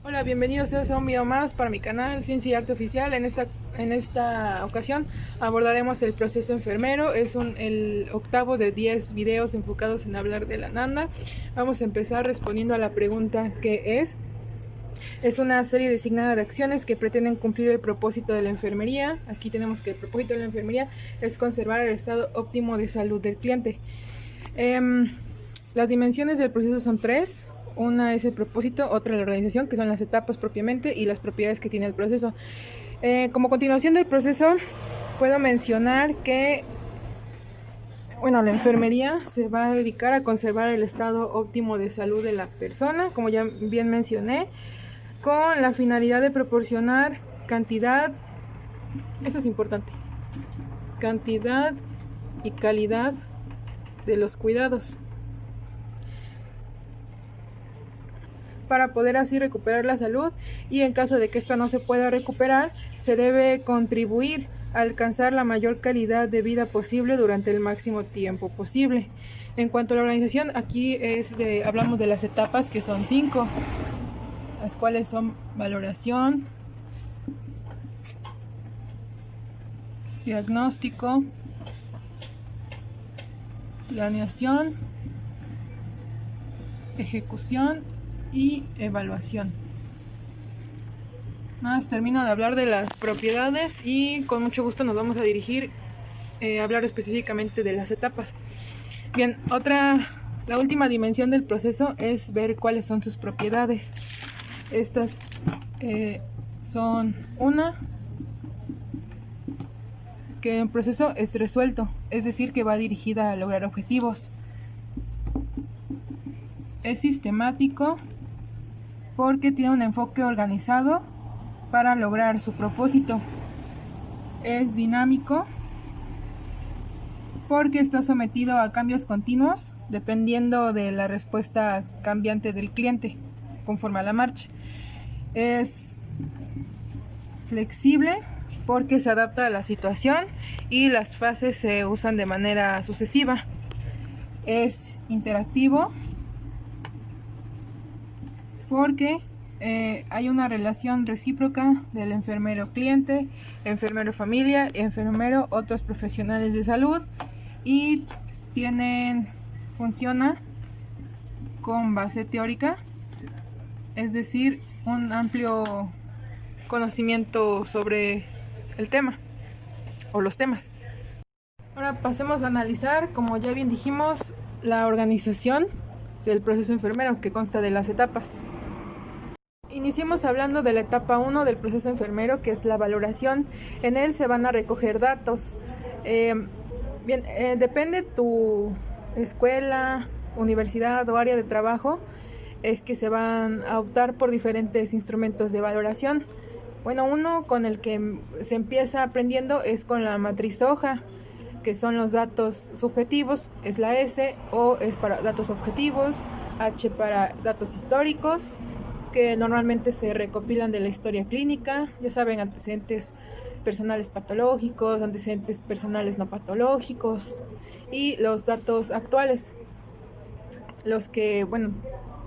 Hola, bienvenidos a un video más para mi canal Ciencia y Arte Oficial. En esta ocasión abordaremos el proceso enfermero. Es el octavo de 10 videos enfocados en hablar de la Nanda. Vamos a empezar respondiendo a la pregunta ¿qué es? Es una serie designada de acciones que pretenden cumplir el propósito de la enfermería. Aquí tenemos que el propósito de la enfermería es conservar el estado óptimo de salud del cliente. Las dimensiones del proceso son tres. Una es el propósito, otra la organización, que son las etapas propiamente, y las propiedades que tiene el proceso. Como continuación del proceso, puedo mencionar que la enfermería se va a dedicar a conservar el estado óptimo de salud de la persona, como ya bien mencioné, con la finalidad de proporcionar cantidad, esto es importante, cantidad y calidad de los cuidados, para poder así recuperar la salud, y en caso de que esta no se pueda recuperar, se debe contribuir a alcanzar la mayor calidad de vida posible durante el máximo tiempo posible. En cuanto a la organización, aquí hablamos de las etapas, que son 5, las cuales son valoración, diagnóstico, planeación, ejecución y evaluación. Termino de hablar de las propiedades y con mucho gusto nos vamos a dirigir a hablar específicamente de las etapas. Bien, la última dimensión del proceso es ver cuáles son sus propiedades. Estas son que el proceso es resuelto, es decir, que va dirigida a lograr objetivos. Es sistemático porque tiene un enfoque organizado para lograr su propósito. Es dinámico porque está sometido a cambios continuos dependiendo de la respuesta cambiante del cliente conforme a la marcha. Es flexible porque se adapta a la situación y las fases se usan de manera sucesiva. Es interactivo porque hay una relación recíproca del enfermero-cliente, enfermero-familia, enfermero, otros profesionales de salud, y funciona con base teórica, es decir, un amplio conocimiento sobre el tema o los temas. Ahora pasemos a analizar, como ya bien dijimos, la organización del proceso enfermero, que consta de las etapas. Iniciemos hablando de la etapa 1 del proceso enfermero, que es la valoración. En él se van a recoger datos. Depende tu escuela, universidad o área de trabajo, es que se van a optar por diferentes instrumentos de valoración. Uno con el que se empieza aprendiendo es con la matriz hoja, que son los datos subjetivos, es la S, O es para datos objetivos, H para datos históricos, que normalmente se recopilan de la historia clínica, ya saben, antecedentes personales patológicos, antecedentes personales no patológicos, y los datos actuales, los que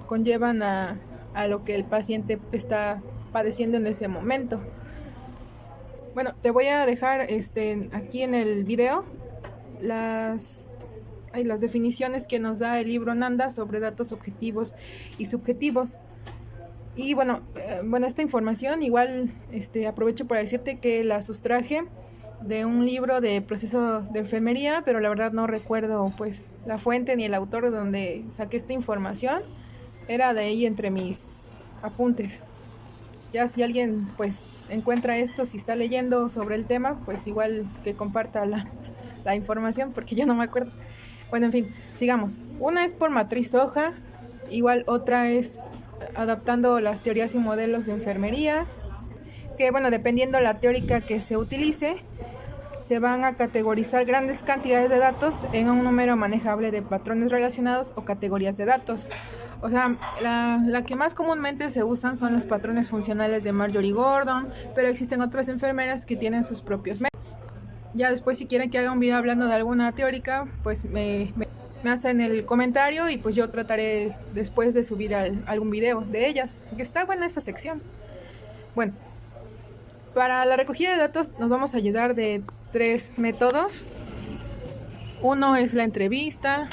conllevan a lo que el paciente está padeciendo en ese momento. Te voy a dejar aquí en el video las definiciones que nos da el libro Nanda sobre datos objetivos y subjetivos. Y esta información igual aprovecho para decirte que la sustraje de un libro de proceso de enfermería, pero la verdad no recuerdo pues la fuente ni el autor de donde saqué esta información. Era de ahí entre mis apuntes. Ya si alguien pues encuentra esto, si está leyendo sobre el tema, pues igual que comparta la información, porque yo no me acuerdo. En fin, sigamos. Una es por matriz hoja, igual otra es adaptando las teorías y modelos de enfermería, que dependiendo la teórica que se utilice, se van a categorizar grandes cantidades de datos en un número manejable de patrones relacionados o categorías de datos. O sea, la que más comúnmente se usan son los patrones funcionales de Marjorie Gordon, pero existen otras enfermeras que tienen sus propios métodos. Ya después, si quieren que haga un video hablando de alguna teórica, pues me me hacen el comentario y pues yo trataré después de subir algún video de ellas, que está buena esta sección. Bueno, para la recogida de datos nos vamos a ayudar de 3 métodos. Uno es la entrevista,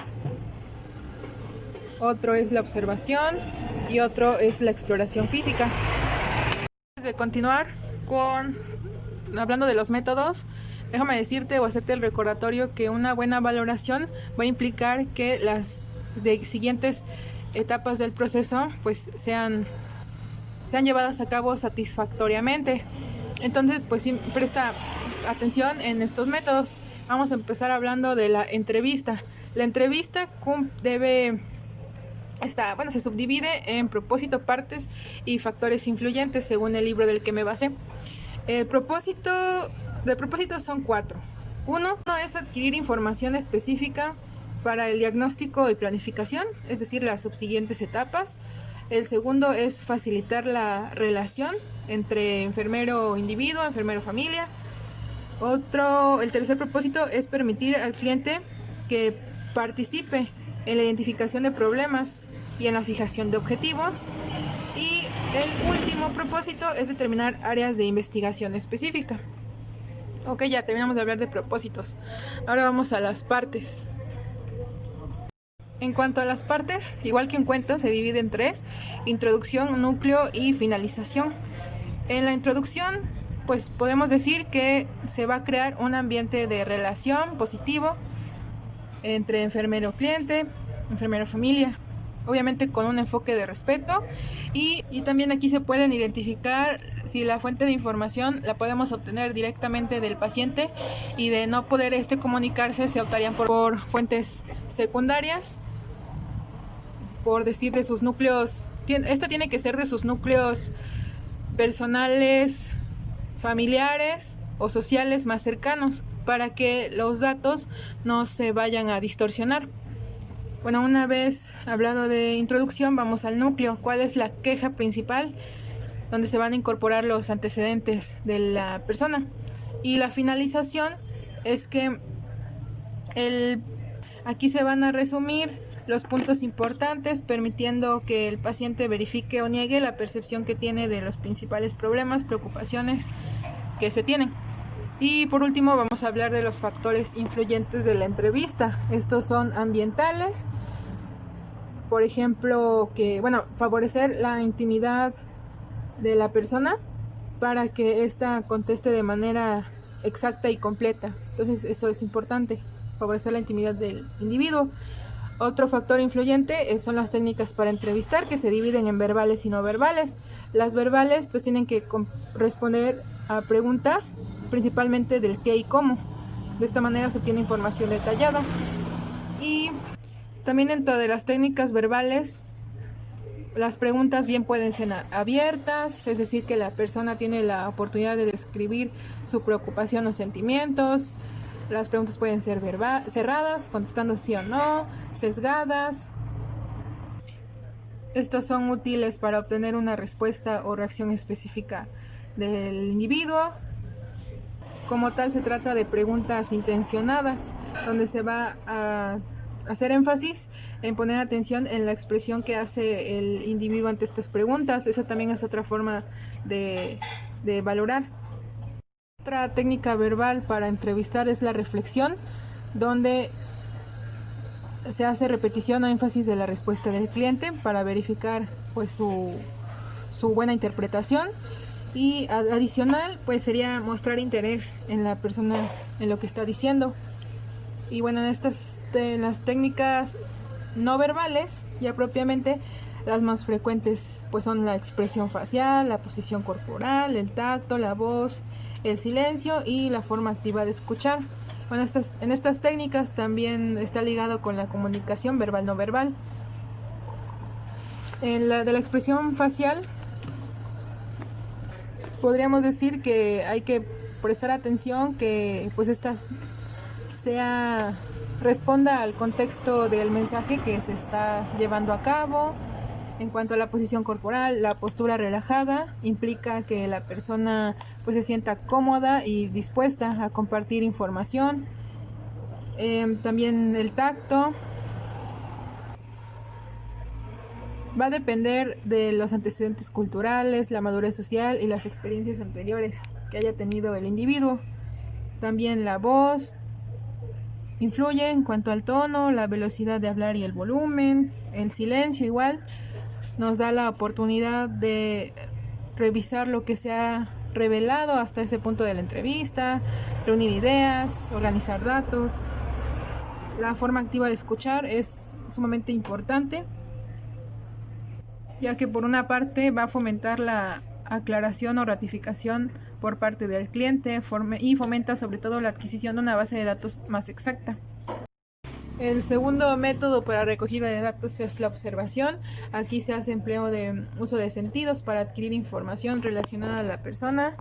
otro es la observación y otro es la exploración física. Antes de continuar hablando de los métodos, déjame decirte o hacerte el recordatorio que una buena valoración va a implicar que las siguientes etapas del proceso pues sean llevadas a cabo satisfactoriamente. Entonces, pues sí, presta atención en estos métodos. Vamos a empezar hablando de la entrevista. La entrevista se subdivide en propósito, partes y factores influyentes según el libro del que me basé. El propósito son 4. Uno es adquirir información específica para el diagnóstico y planificación, es decir, las subsiguientes etapas. El segundo es facilitar la relación entre enfermero-individuo, enfermero-familia. El tercer propósito es permitir al cliente que participe en la identificación de problemas y en la fijación de objetivos. Y el último propósito es determinar áreas de investigación específica. Ok, ya terminamos de hablar de propósitos. Ahora vamos a las partes. En cuanto a las partes, igual que en cuento, se divide en 3: introducción, núcleo y finalización. En la introducción, pues podemos decir que se va a crear un ambiente de relación positivo entre enfermero-cliente, enfermero-familia, obviamente con un enfoque de respeto, y también aquí se pueden identificar si la fuente de información la podemos obtener directamente del paciente, y de no poder comunicarse se optarían por fuentes secundarias, por decir de sus núcleos. Esta tiene que ser de sus núcleos personales, familiares o sociales más cercanos, para que los datos no se vayan a distorsionar. Bueno, una vez hablado de introducción, vamos al núcleo. ¿Cuál es la queja principal? Donde se van a incorporar los antecedentes de la persona. Y la finalización es que aquí se van a resumir los puntos importantes, permitiendo que el paciente verifique o niegue la percepción que tiene de los principales problemas, preocupaciones que se tienen. Y por último vamos a hablar de los factores influyentes de la entrevista. Estos son ambientales, por ejemplo, favorecer la intimidad de la persona para que ésta conteste de manera exacta y completa. Entonces eso es importante, favorecer la intimidad del individuo. Otro factor influyente son las técnicas para entrevistar, que se dividen en verbales y no verbales. Las verbales pues tienen que responder a preguntas principalmente del qué y cómo. De esta manera se obtiene información detallada. Y también dentro de las técnicas verbales, las preguntas bien pueden ser abiertas, es decir, que la persona tiene la oportunidad de describir su preocupación o sentimientos. Las preguntas pueden ser cerradas, contestando sí o no, sesgadas. Estas son útiles para obtener una respuesta o reacción específica del individuo. Como tal, se trata de preguntas intencionadas, donde se va a hacer énfasis en poner atención en la expresión que hace el individuo ante estas preguntas. Esa también es otra forma de valorar. Otra técnica verbal para entrevistar es la reflexión, donde se hace repetición o énfasis de la respuesta del cliente para verificar pues su buena interpretación. Y adicional pues sería mostrar interés en la persona, en lo que está diciendo. Y bueno, en las técnicas no verbales, ya propiamente, las más frecuentes pues son la expresión facial, la posición corporal, el tacto, la voz, el silencio y la forma activa de escuchar. Bueno, en estas técnicas también está ligado con la comunicación verbal no verbal. En la de la expresión facial, podríamos decir que hay que prestar atención que pues responda al contexto del mensaje que se está llevando a cabo. En cuanto a la posición corporal, la postura relajada implica que la persona pues se sienta cómoda y dispuesta a compartir información. También el tacto Va a depender de los antecedentes culturales, la madurez social y las experiencias anteriores que haya tenido el individuo. También la voz influye en cuanto al tono, la velocidad de hablar y el volumen, el silencio igual. Nos da la oportunidad de revisar lo que se ha revelado hasta ese punto de la entrevista, reunir ideas, organizar datos. La forma activa de escuchar es sumamente importante, ya que por una parte va a fomentar la aclaración o ratificación por parte del cliente y fomenta sobre todo la adquisición de una base de datos más exacta. El segundo método para recogida de datos es la observación. Aquí se hace empleo de uso de sentidos para adquirir información relacionada a la persona,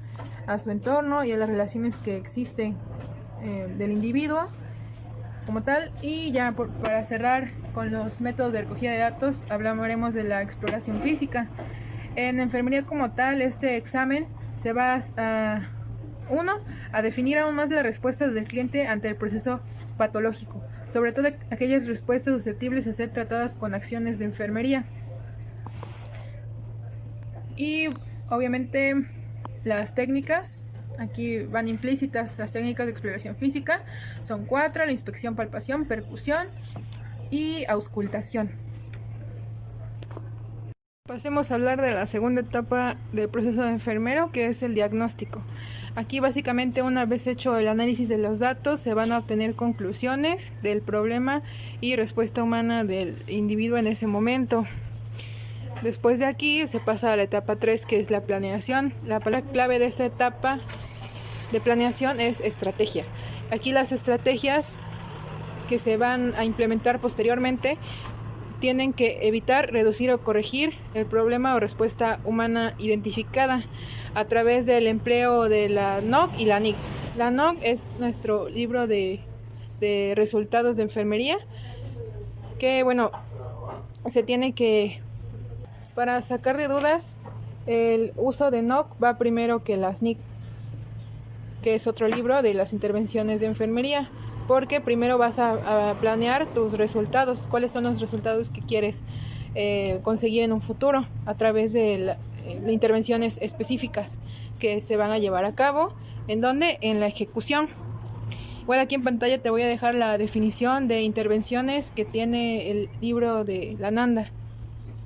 a su entorno y a las relaciones que existen del individuo como tal. Y ya para cerrar con los métodos de recogida de datos, hablaremos de la exploración física. En enfermería como tal, este examen se va a definir aún más las respuestas del cliente ante el proceso patológico, sobre todo aquellas respuestas susceptibles a ser tratadas con acciones de enfermería. Y obviamente las técnicas, aquí van implícitas las técnicas de exploración física, son 4: la inspección, palpación, percusión y auscultación. Pasemos a hablar de la segunda etapa del proceso de enfermero, que es el diagnóstico. Aquí básicamente, una vez hecho el análisis de los datos, se van a obtener conclusiones del problema y respuesta humana del individuo en ese momento. Después de aquí se pasa a la etapa 3, que es la planeación. La palabra clave de esta etapa de planeación es estrategia. Aquí las estrategias que se van a implementar posteriormente tienen que evitar, reducir o corregir el problema o respuesta humana identificada a través del empleo de la NOC y la NIC. La NOC es nuestro libro de resultados de enfermería, que se tiene que, para sacar de dudas, el uso de NOC va primero que las NIC, que es otro libro de las intervenciones de enfermería, porque primero vas a planear tus resultados, cuáles son los resultados que quieres conseguir en un futuro a través de intervenciones específicas que se van a llevar a cabo. ¿En dónde? En la ejecución. Igual aquí en pantalla te voy a dejar la definición de intervenciones que tiene el libro de la Nanda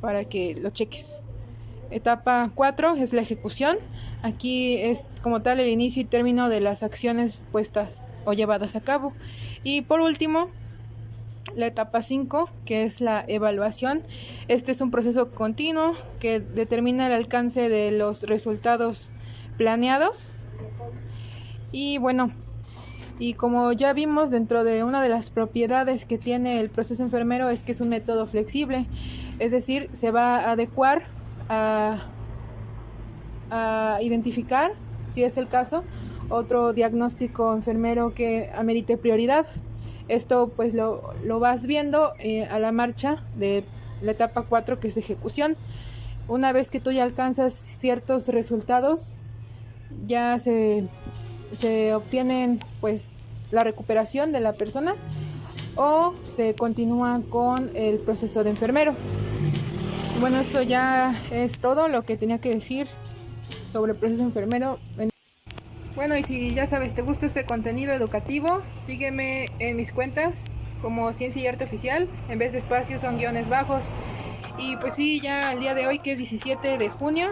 para que lo cheques. Etapa 4 es la ejecución. Aquí es como tal el inicio y término de las acciones puestas o llevadas a cabo. Y por último, la etapa 5, que es la evaluación. Este es un proceso continuo que determina el alcance de los resultados planeados. Y como ya vimos, dentro de una de las propiedades que tiene el proceso enfermero es que es un método flexible, es decir, se va a adecuar a identificar, si es el caso, otro diagnóstico enfermero que amerite prioridad. Esto pues lo vas viendo a la marcha de la etapa 4, que es ejecución. Una vez que tú ya alcanzas ciertos resultados, ya se obtienen pues la recuperación de la persona o se continúa con el proceso de enfermero. Bueno, eso ya es todo lo que tenía que decir sobre el proceso enfermero. Bueno, y si ya sabes, te gusta este contenido educativo, sígueme en mis cuentas como Ciencia y Arte Oficial. En vez de espacios son guiones bajos. Y pues sí, ya el día de hoy, que es 17 de junio,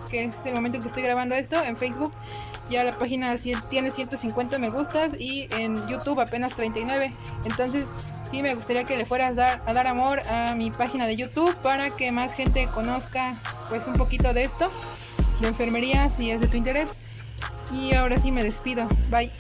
que es el momento en que estoy grabando esto, en Facebook ya la página tiene 150 me gustas y en YouTube apenas 39. Entonces sí me gustaría que le fueras a dar amor a mi página de YouTube para que más gente conozca pues un poquito de esto, de enfermería, si es de tu interés. Y ahora sí me despido. Bye.